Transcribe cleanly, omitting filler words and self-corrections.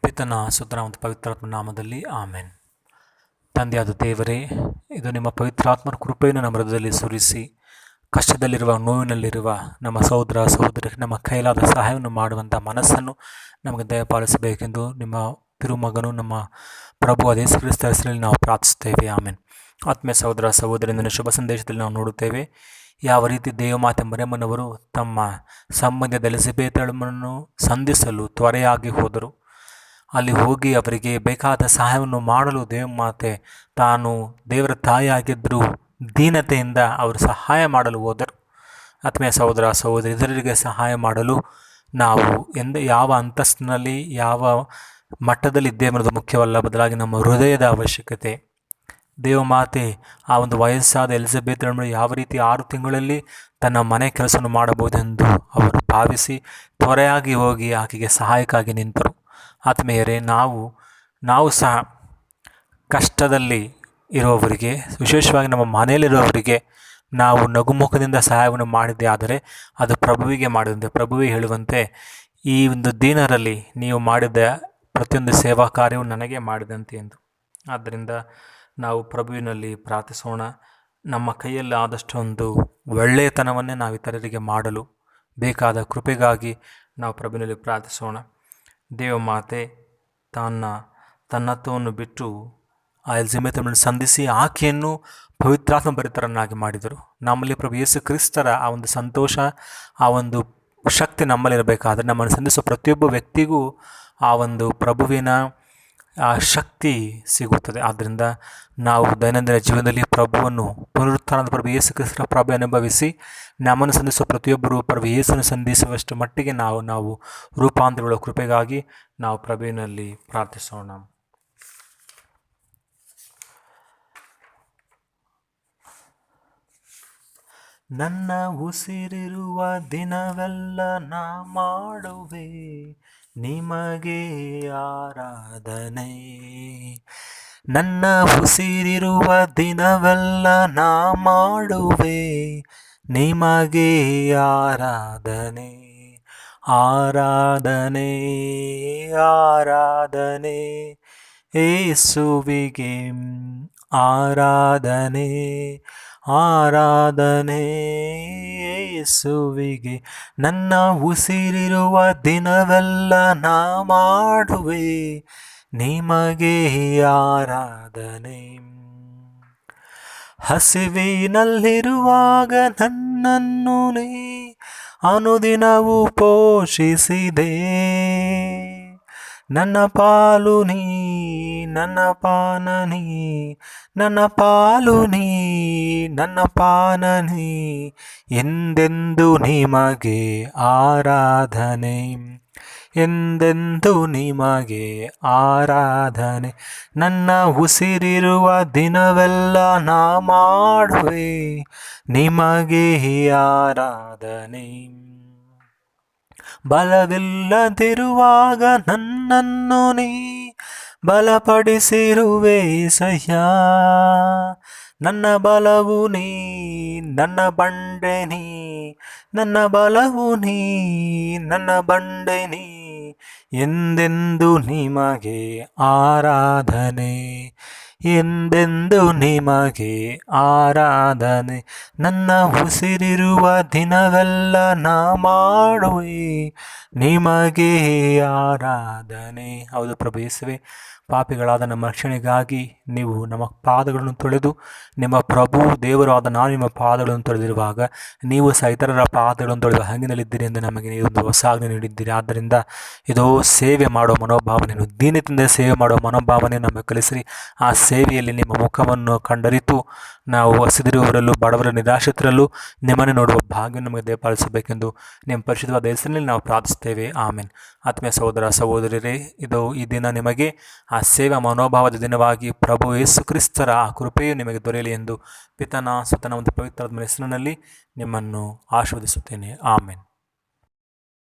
ಪಿತನ ಸುತನ ಮತ್ತು ಪವಿತ್ರಾತ್ಮ ನಾಮದಲ್ಲಿ ಆಮೆನ್. ತಂದೆಯಾದ ದೇವರೇ, ಇದು ನಿಮ್ಮ ಪವಿತ್ರಾತ್ಮನ ಕೃಪೆಯನ್ನು ನಮ್ಮ ಹೃದಯದಲ್ಲಿ ಸುರಿಸಿ ಕಷ್ಟದಲ್ಲಿರುವ, ನೋವಿನಲ್ಲಿರುವ ನಮ್ಮ ಸಹೋದರ ಸಹೋದರಿಗೆ ನಮ್ಮ ಕೈಲಾದ ಸಹಾಯವನ್ನು ಮಾಡುವಂಥ ಮನಸ್ಸನ್ನು ನಮಗೆ ದಯಪಾಲಿಸಬೇಕೆಂದು ನಿಮ್ಮ ತಿರುಮಗನು ನಮ್ಮ ಪ್ರಭು ಅದೇ ಯೇಸು ಕ್ರಿಸ್ತರ ಹೆಸರಿನಲ್ಲಿ ನಾವು ಪ್ರಾರ್ಥಿಸುತ್ತೇವೆ. ಆಮೆನ್. ಆತ್ಮೀಯ ಸಹೋದರ ಸಹೋದರಿಯಿಂದ ಶುಭ ಸಂದೇಶದಲ್ಲಿ ನಾವು ನೋಡುತ್ತೇವೆ ಯಾವ ರೀತಿ ದೇವಮಾತೆ ಮರಿಯಮ್ಮನವರು ತಮ್ಮ ಸಂಬಂಧದ ಎಲಿಜಬೆತಳನ್ನು ಸಂಧಿಸಲು ತ್ವರೆಯಾಗಿ ಹೋದರು. ಅಲ್ಲಿ ಹೋಗಿ ಅವರಿಗೆ ಬೇಕಾದ ಸಹಾಯವನ್ನು ಮಾಡಲು ದೇವಮಾತೆ ತಾನು ದೇವರ ತಾಯಿಯಾಗಿದ್ದರೂ ದೀನತೆಯಿಂದ ಅವರು ಸಹಾಯ ಮಾಡಲು ಹೋದರು. ಆತ್ಮೀಯ ಸಹೋದರ ಸಹೋದರಿ, ಇತರರಿಗೆ ಸಹಾಯ ಮಾಡಲು ನಾವು ಯಾವ ಅಂತಸ್ತಿನಲ್ಲಿ ಯಾವ ಮಟ್ಟದಲ್ಲಿ ಇದ್ದೇವೆ ಅನ್ನೋದು ಮುಖ್ಯವಲ್ಲ, ಬದಲಾಗಿ ನಮ್ಮ ಹೃದಯದ ಅವಶ್ಯಕತೆ. ದೇವಮಾತೆ ಆ ಒಂದು ವಯಸ್ಸಾದ ಎಲಿಜಬೆತಳನ್ನು ಯಾವ ರೀತಿ 6 ತಿಂಗಳಲ್ಲಿ ತನ್ನ ಮನೆ ಕೆಲಸವನ್ನು ಮಾಡಬಹುದೆಂದು ಅವರು ಭಾವಿಸಿ ತ್ವರೆಯಾಗಿ ಹೋಗಿ ಆಕೆಗೆ ಸಹಾಯಕ್ಕಾಗಿ ನಿಂತರು. ಆತ್ಮೀಯರೇ, ನಾವು ಸಹ ಕಷ್ಟದಲ್ಲಿ ಇರುವವರಿಗೆ, ವಿಶೇಷವಾಗಿ ನಮ್ಮ ಮನೆಯಲ್ಲಿರುವವರಿಗೆ ನಾವು ನಗುಮುಖದಿಂದ ಸಹಾಯವನ್ನು ಮಾಡಿದ್ದೇ ಆದರೆ ಅದು ಪ್ರಭುವಿಗೆ ಮಾಡಿದಂತೆ. ಪ್ರಭುವೇ ಹೇಳುವಂತೆ, ಈ ಒಂದು ದೀನರಲ್ಲಿ ನೀವು ಮಾಡಿದ ಪ್ರತಿಯೊಂದು ಸೇವಾ ಕಾರ್ಯವು ನನಗೆ ಮಾಡಿದಂತೆ ಎಂದು. ಆದ್ದರಿಂದ ನಾವು ಪ್ರಭುವಿನಲ್ಲಿ ಪ್ರಾರ್ಥಿಸೋಣ. ನಮ್ಮ ಕೈಯಲ್ಲಿ ಆದಷ್ಟು ಒಂದು ಒಳ್ಳೆಯತನವನ್ನೇ ನಾವು ಇತರರಿಗೆ ಮಾಡಲು ಬೇಕಾದ ಕೃಪೆಗಾಗಿ ನಾವು ಪ್ರಭುವಿನಲ್ಲಿ ಪ್ರಾರ್ಥಿಸೋಣ. ದೇವಮಾತೆ ತನ್ನತ್ವವನ್ನು ಬಿಟ್ಟು ಆ ಎಲಿಜಬೆತಳನ್ನು ಸಂಧಿಸಿ ಆಕೆಯನ್ನು ಪವಿತ್ರಾತ್ಮ ಭರಿತರನ್ನಾಗಿ ಮಾಡಿದರು. ನಮ್ಮಲ್ಲಿ ಪ್ರಭು ಯೇಸು ಕ್ರಿಸ್ತರ ಆ ಒಂದು ಸಂತೋಷ, ಆ ಒಂದು ಶಕ್ತಿ ನಮ್ಮಲ್ಲಿರಬೇಕಾದರೆ ನಮ್ಮನ್ನು ಸಂಧಿಸುವ ಪ್ರತಿಯೊಬ್ಬ ವ್ಯಕ್ತಿಗೂ ಆ ಒಂದು ಪ್ರಭುವಿನ ಆ ಶಕ್ತಿ ಸಿಗುತ್ತದೆ. ಆದ್ದರಿಂದ ನಾವು ದೈನಂದಿನ ಜೀವನದಲ್ಲಿ ಪ್ರಭುವನ್ನು, ಪುನರುತ್ಥಾನದ ಪ್ರಭು ಯೇಸು ಕ್ರಿಸ್ತರ ಪ್ರಭು ಅನುಭವಿಸಿ ನಮ್ಮನ್ನು ಸಂಧಿಸುವ ಪ್ರತಿಯೊಬ್ಬರು ಪ್ರಭು ಯೇಸುವನ್ನು ಸಂಧಿಸುವಷ್ಟು ಮಟ್ಟಿಗೆ ನಾವು ರೂಪಾಂತರಗಳ ಕೃಪೆಗಾಗಿ ನಾವು ಪ್ರಭುವಿನಲ್ಲಿ ಪ್ರಾರ್ಥಿಸೋಣ. ನನ್ನ ಉಸಿರಿರುವ ದಿನವೆಲ್ಲ ನಾ ಮಾಡುವೆ ನಿಮಗೆ ಆರಾಧನೆ. ನನ್ನ ಉಸಿರಿರುವ ದಿನವೆಲ್ಲ ನಾ ಮಾಡುವೆ ನಿಮಗೆ ಆರಾಧನೆ. ಆರಾಧನೆ ಆರಾಧನೆ ಯೇಸುವಿಗೆ, ಆರಾಧನೆ ಆರಾಧನೆ ಯೇಸುವಿಗೆ. ನನ್ನ ಉಸಿರಿರುವ ದಿನವೆಲ್ಲ ನಾ ಮಾಡುವೆ ನಿಮಗೆ ಆರಾಧನೆ. ಹಸಿವಿನಲ್ಲಿರುವಾಗ ನನ್ನನ್ನು ನೀ ಅನುದಿನವೂ ಪೋಷಿಸಿದೆ. ನನ್ನ ಪಾಲು ನೀ, ನನ್ನ ಪಾನ ನೀ, ನನ್ನ ಪಾಲು ನೀ, ನನ್ನ ಪಾನ ನೀ. ಎಂದೆಂದು ನಿಮಗೆ ಆರಾಧನೆ, ಎಂದೆಂದು ನಿಮಗೆ ಆರಾಧನೆ. ನನ್ನ ಉಸಿರಿರುವ ದಿನವೆಲ್ಲ ನಾ ಮಾಡುವೆ ನಿಮಗೆ ಆರಾಧನೆ. ಬಲವಿಲ್ಲದಿರುವಾಗ ನನ್ನನ್ನು ನೀ ಬಲಪಡಿಸಿರುವೆ ಏಸಯ್ಯ. ನನ್ನ ಬಲವು ನೀ, ನನ್ನ ಬಂಡೆ ನೀ, ನನ್ನ ಬಲವು ನೀ, ನನ್ನ ಬಂಡೆ ನೀ. ಎಂದೆಂದು ನಿಮಗೆ ಆರಾಧನೆ, ಎಂದೆಂದು ನಿಮಗೆ ಆರಾಧನೆ. ನನ್ನ ಉಸಿರಿರುವ ದಿನವೆಲ್ಲ ನಾ ಮಾಡುವೆ ನಿಮಗೆ ಆರಾಧನೆ. ಹೌದು ಪ್ರಭು ಯೇಸುವೆ, ಪಾಪಿಗಳಾದ ನಮ್ಮ ರಕ್ಷಣೆಗಾಗಿ ನೀವು ನಮ್ಮ ಪಾದಗಳನ್ನು ತೊಳೆದು, ನಿಮ್ಮ ಪ್ರಭು ದೇವರು ಆದ ನಾನು ನಿಮ್ಮ ಪಾದಗಳನ್ನು ತೊಳೆದಿರುವಾಗ ನೀವು ಸಹ ಇತರರ ಪಾದಗಳನ್ನು ತೊಳೆಯುವ ಹಂಗಿನಲ್ಲಿದ್ದೀರಿ ಎಂದು ನಮಗೆ ನೀವು ಒಂದು ಹೊಸ ಆಜ್ಞೆ ನೀಡಿದ್ದೀರಿ. ಆದ್ದರಿಂದ ಇದೋ ಸೇವೆ ಮಾಡುವ ಮನೋಭಾವನೆಯನ್ನು, ದೀನತೆಯಿಂದ ಸೇವೆ ಮಾಡುವ ಮನೋಭಾವನೆ ನಮಗೆ ಕಲಿಸಿರಿ. ಆ ಸೇವೆಯಲ್ಲಿ ನಿಮ್ಮ ಮುಖವನ್ನು ಕಂಡರಿತು ನಾವು ಹಸಿದಿರುವವರಲ್ಲೂ ಬಡವರ ನಿರಾಶ್ರಿತರಲ್ಲೂ ನಿಮ್ಮನ್ನು ನೋಡುವ ಭಾಗ್ಯ ನಮಗೆ ದಯಪಾಲಿಸಬೇಕೆಂದು ನಿಮ್ಮ ಪರಿಶುದ್ಧವಾದ ಹೆಸರಿನಲ್ಲಿ ನಾವು ಪ್ರಾರ್ಥಿಸುತ್ತೇವೆ. ಆಮೆನ್. ಆತ್ಮೀಯ ಸಹೋದರ ಸಹೋದರಿಯರೇ, ಇದು ಈ ದಿನ ನಿಮಗೆ ಆ ಸೇವಾ ಮನೋಭಾವದ ದಿನವಾಗಿ ಪ್ರಭು ಯೇಸು ಕ್ರಿಸ್ತರ ಆ ಕೃಪೆಯು ನಿಮಗೆ ದೊರೆಯಲಿ ಎಂದು ಪಿತನ ಸುತನ ಒಂದು ಪವಿತ್ರಾತ್ಮನ ಹೆಸರಿನಲ್ಲಿ ನಿಮ್ಮನ್ನು ಆಶೀರ್ವದಿಸುತ್ತೇನೆ. ಆಮೆನ್.